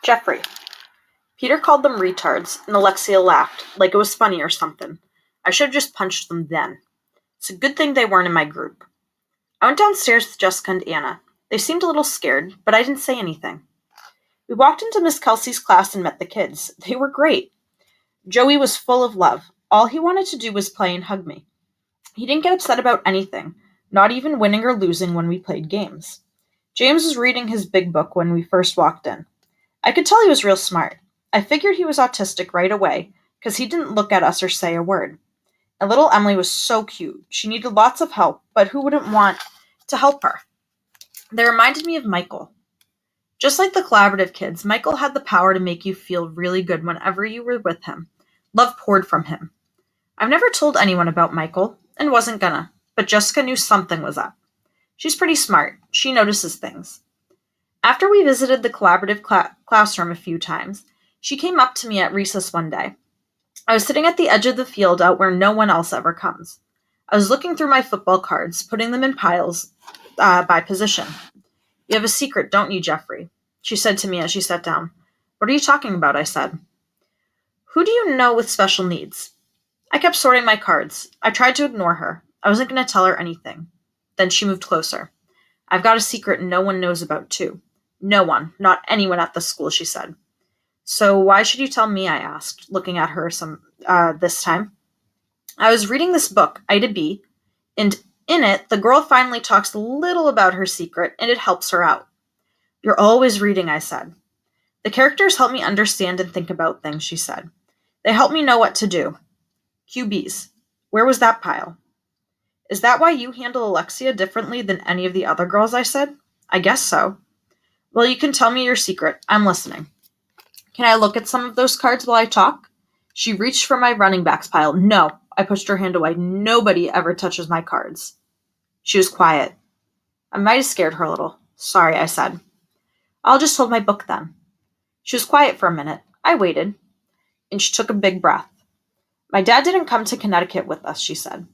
Jeffrey. Peter called them retards, and Alexia laughed, like it was funny or something. I should have just punched them then. It's a good thing they weren't in my group. I went downstairs with Jessica and Anna. They seemed a little scared, but I didn't say anything. We walked into Miss Kelsey's class and met the kids. They were great. Joey was full of love. All he wanted to do was play and hug me. He didn't get upset about anything, not even winning or losing when we played games. James was reading his big book when we first walked in. I could tell he was real smart. I figured he was autistic right away, because he didn't look at us or say a word. And little Emily was so cute. She needed lots of help, but who wouldn't want to help her? They reminded me of Michael. Just like the collaborative kids, Michael had the power to make you feel really good whenever you were with him. Love poured from him. I've never told anyone about Michael, and wasn't gonna, but Jessica knew something was up. She's pretty smart. She notices things. After we visited the collaborative classroom a few times, she came up to me at recess one day. I was sitting at the edge of the field out where no one else ever comes. I was looking through my football cards, putting them in piles by position. You have a secret, don't you, Jeffrey? She said to me as she sat down. What are you talking about? I said. Who do you know with special needs? I kept sorting my cards. I tried to ignore her. I wasn't going to tell her anything. Then she moved closer. I've got a secret no one knows about, too. No one, not anyone at the school, she said. So why should you tell me? I asked, looking at her this time. I was reading this book, Ida B, and in it, the girl finally talks a little about her secret, and it helps her out. You're always reading, I said. The characters help me understand and think about things, she said. They help me know what to do. QBs. Where was that pile? Is that why you handle Alexia differently than any of the other girls? I said. I guess so. Well, you can tell me your secret. I'm listening. Can I look at some of those cards while I talk? She reached for my running backs pile. No, I pushed her hand away. Nobody ever touches my cards. She was quiet. I might have scared her a little. Sorry, I said. I'll just hold my book then. She was quiet for a minute. I waited, and she took a big breath. My dad didn't come to Connecticut with us, she said.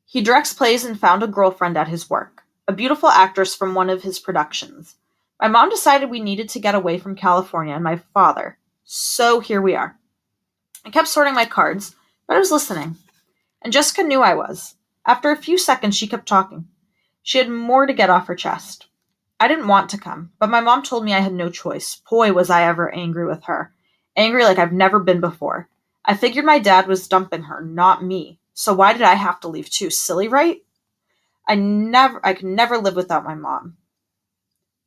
He directs plays and found a girlfriend at his work, a beautiful actress from one of his productions. My mom decided we needed to get away from California and my father. So here we are. I kept sorting my cards, but I was listening. And Jessica knew I was. After a few seconds, she kept talking. She had more to get off her chest. I didn't want to come, but my mom told me I had no choice. Boy, was I ever angry with her. Angry like I've never been before. I figured my dad was dumping her, not me. So why did I have to leave too? Silly, right? I could never live without my mom.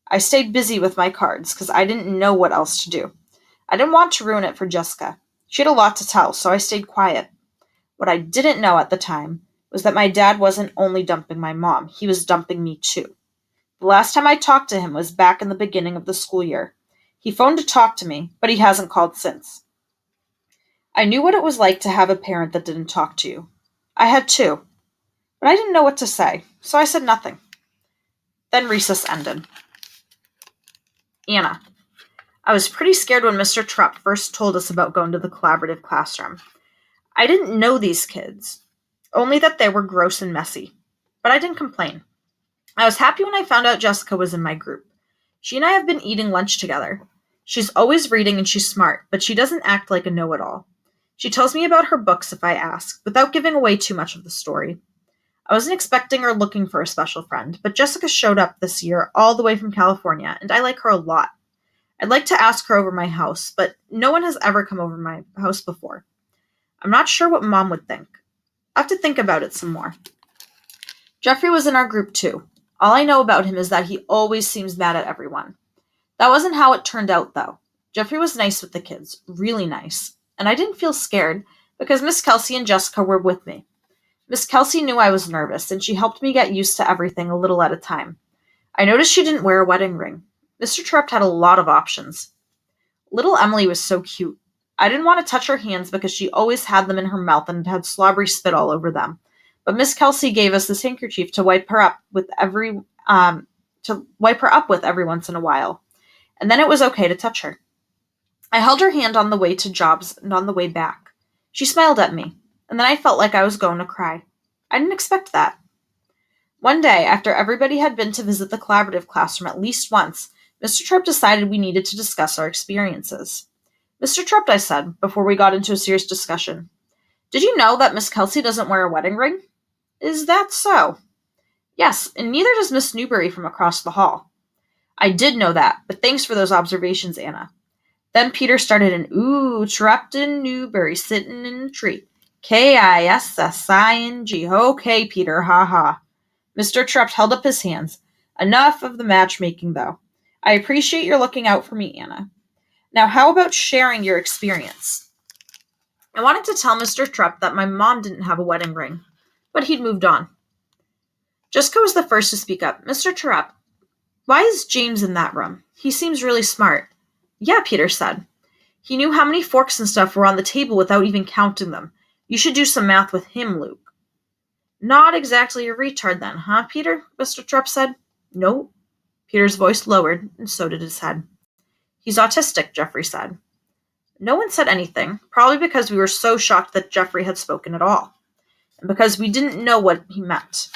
I stayed busy with my cards because I didn't know what else to do. I didn't want to ruin it for Jessica. She had a lot to tell, so I stayed quiet. What I didn't know at the time was that my dad wasn't only dumping my mom, he was dumping me too. The last time I talked to him was back in the beginning of the school year. He phoned to talk to me, but he hasn't called since. I knew what it was like to have a parent that didn't talk to you. I had too. But I didn't know what to say, so I said nothing. Then recess ended. Anna. I was pretty scared when Mr. Trupp first told us about going to the collaborative classroom. I didn't know these kids, only that they were gross and messy. But I didn't complain. I was happy when I found out Jessica was in my group. She and I have been eating lunch together. She's always reading and she's smart, but she doesn't act like a know-it-all. She tells me about her books if I ask, without giving away too much of the story. I wasn't expecting or looking for a special friend, but Jessica showed up this year all the way from California, and I like her a lot. I'd like to ask her over my house, but no one has ever come over my house before. I'm not sure what Mom would think. I have to think about it some more. Jeffrey was in our group too. All I know about him is that he always seems mad at everyone. That wasn't how it turned out, though. Jeffrey was nice with the kids, really nice, and I didn't feel scared because Miss Kelsey and Jessica were with me. Miss Kelsey knew I was nervous, and she helped me get used to everything a little at a time. I noticed she didn't wear a wedding ring. Mr. Trupp had a lot of options. Little Emily was so cute. I didn't want to touch her hands because she always had them in her mouth and had slobbery spit all over them. But Miss Kelsey gave us this handkerchief to wipe her up with every once in a while. And then it was okay to touch her. I held her hand on the way to jobs and on the way back. She smiled at me, and then I felt like I was going to cry. I didn't expect that. One day, after everybody had been to visit the collaborative classroom at least once, Mr. Tripp decided we needed to discuss our experiences. Mr. Tripp, I said, before we got into a serious discussion, did you know that Miss Kelsey doesn't wear a wedding ring? Is that so? Yes, and neither does Miss Newbury from across the hall. I did know that, but thanks for those observations, Anna. Then Peter started an ooh, trapped in Newbury, sitting in a tree. Kissing. Okay, Peter, ha ha. Mr. Tripp held up his hands. Enough of the matchmaking, though. I appreciate your looking out for me, Anna. Now, how about sharing your experience? I wanted to tell Mr. Tripp that my mom didn't have a wedding ring, but he'd moved on. Jessica was the first to speak up. Mr. Tripp, why is James in that room? He seems really smart. Yeah, Peter said. He knew how many forks and stuff were on the table without even counting them. You should do some math with him, Luke. Not exactly a retard then, huh, Peter? Mr. Tripp said. No. Peter's voice lowered, and so did his head. He's autistic, Geoffrey said. No one said anything, probably because we were so shocked that Geoffrey had spoken at all, and because we didn't know what he meant.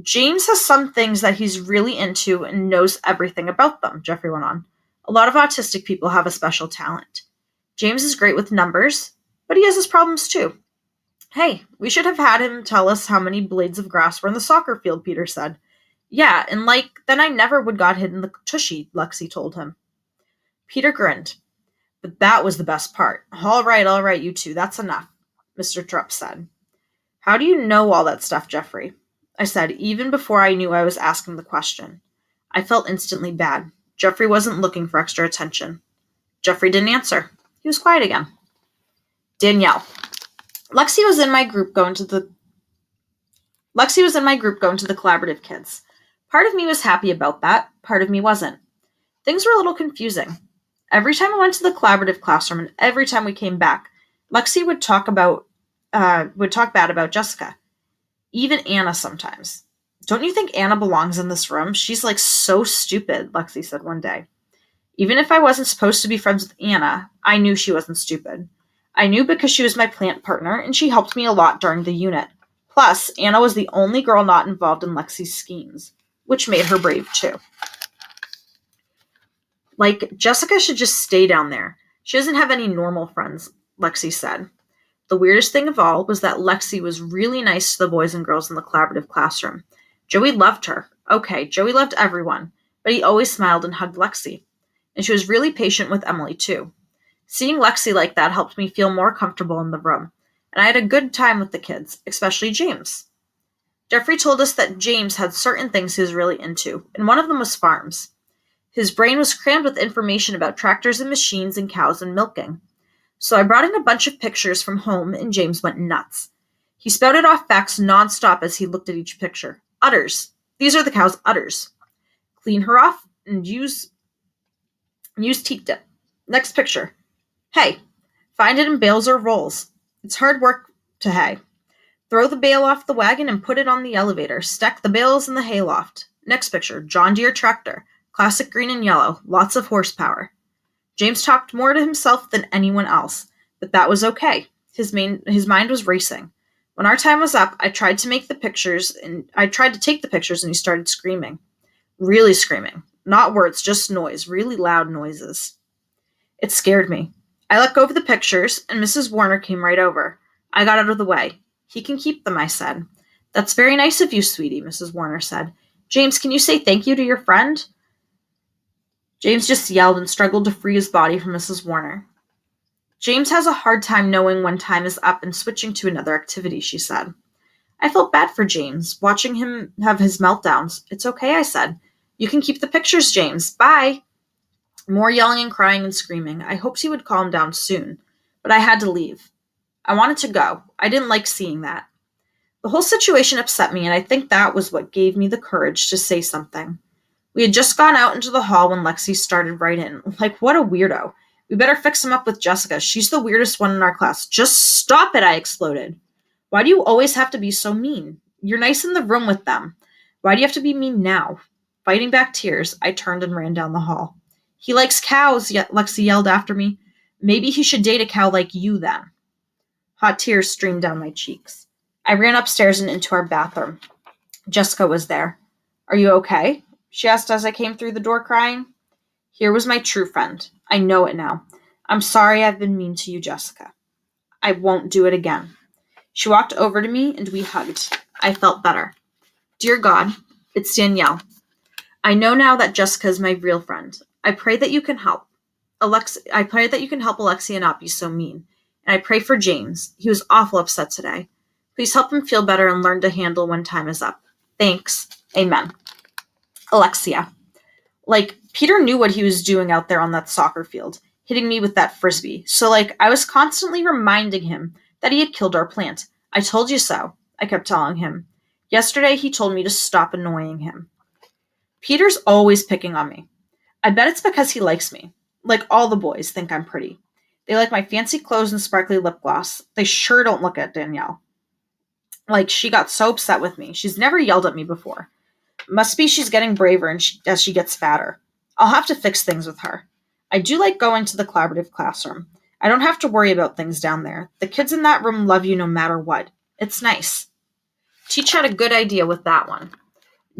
James has some things that he's really into and knows everything about them, Geoffrey went on. A lot of autistic people have a special talent. James is great with numbers, but he has his problems too. Hey, we should have had him tell us how many blades of grass were in the soccer field, Peter said. Yeah, and then I never would got hit in the tushy, Lexi told him. Peter grinned. But that was the best part. All right, you two, that's enough, Mr. Tripp said. How do you know all that stuff, Geoffrey? I said, even before I knew I was asking the question. I felt instantly bad. Geoffrey wasn't looking for extra attention. Geoffrey didn't answer. He was quiet again. Danielle. Lexi was in my group going to the collaborative kids. Part of me was happy about that. Part of me wasn't. Things were a little confusing. Every time I went to the collaborative classroom and every time we came back, Lexi would talk bad about Jessica. Even Anna sometimes. Don't you think Anna belongs in this room? She's so stupid, Lexi said one day. Even if I wasn't supposed to be friends with Anna, I knew she wasn't stupid. I knew because she was my plant partner and she helped me a lot during the unit. Plus, Anna was the only girl not involved in Lexi's schemes, which made her brave too. Jessica should just stay down there. She doesn't have any normal friends, Lexi said. The weirdest thing of all was that Lexi was really nice to the boys and girls in the collaborative classroom. Joey loved her. Okay, Joey loved everyone, but he always smiled and hugged Lexi. And she was really patient with Emily, too. Seeing Lexi like that helped me feel more comfortable in the room, and I had a good time with the kids, especially James. Geoffrey told us that James had certain things he was really into, and one of them was farms. His brain was crammed with information about tractors and machines and cows and milking. So I brought in a bunch of pictures from home, and James went nuts. He spouted off facts nonstop as he looked at each picture. Udders. These are the cow's udders. Clean her off and use teat dip. Next picture. Hay. Find it in bales or rolls. It's hard work to hay. Throw the bale off the wagon and put it on the elevator. Stack the bales in the hayloft. Next picture. John Deere tractor. Classic green and yellow. Lots of horsepower. James talked more to himself than anyone else, but that was okay. His mind was racing. When our time was up, I tried to take the pictures and he started screaming. Really screaming. Not words, just noise, really loud noises. It scared me. I let go of the pictures, and Mrs. Warner came right over. I got out of the way. He can keep them, I said. That's very nice of you, sweetie, Mrs. Warner said. James, can you say thank you to your friend? James just yelled and struggled to free his body from Mrs. Warner. James has a hard time knowing when time is up and switching to another activity, she said. I felt bad for James, watching him have his meltdowns. It's okay, I said. You can keep the pictures, James. Bye. More yelling and crying and screaming. I hoped he would calm down soon, but I had to leave. I wanted to go. I didn't like seeing that. The whole situation upset me, and I think that was what gave me the courage to say something. We had just gone out into the hall when Lexi started right in. What a weirdo. We better fix him up with Jessica. She's the weirdest one in our class. Just stop it, I exploded. Why do you always have to be so mean? You're nice in the room with them. Why do you have to be mean now? Fighting back tears, I turned and ran down the hall. He likes cows, yet Lexi yelled after me. Maybe he should date a cow like you then. Hot tears streamed down my cheeks. I ran upstairs and into our bathroom. Jessica was there. Are you okay? She asked as I came through the door crying. Here was my true friend. I know it now. I'm sorry I've been mean to you, Jessica. I won't do it again. She walked over to me and we hugged. I felt better. Dear God, it's Danielle. I know now that Jessica is my real friend. I pray that you can help. I pray that you can help Alexia not be so mean. And I pray for James. He was awful upset today. Please help him feel better and learn to handle when time is up. Thanks. Amen. Alexia. Peter knew what he was doing out there on that soccer field, hitting me with that frisbee. So, I was constantly reminding him that he had killed our plant. I told you so, I kept telling him. Yesterday, he told me to stop annoying him. Peter's always picking on me. I bet it's because he likes me. All the boys think I'm pretty. They like my fancy clothes and sparkly lip gloss. They sure don't look at Danielle. She got so upset with me. She's never yelled at me before. Must be she's getting braver as she gets fatter. I'll have to fix things with her. I do like going to the collaborative classroom. I don't have to worry about things down there. The kids in that room love you no matter what. It's nice. Teach had a good idea with that one.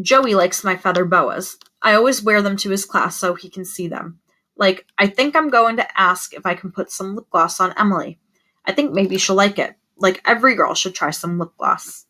Joey likes my feather boas. I always wear them to his class so he can see them. I think I'm going to ask if I can put some lip gloss on Emily. I think maybe she'll like it. Every girl should try some lip gloss.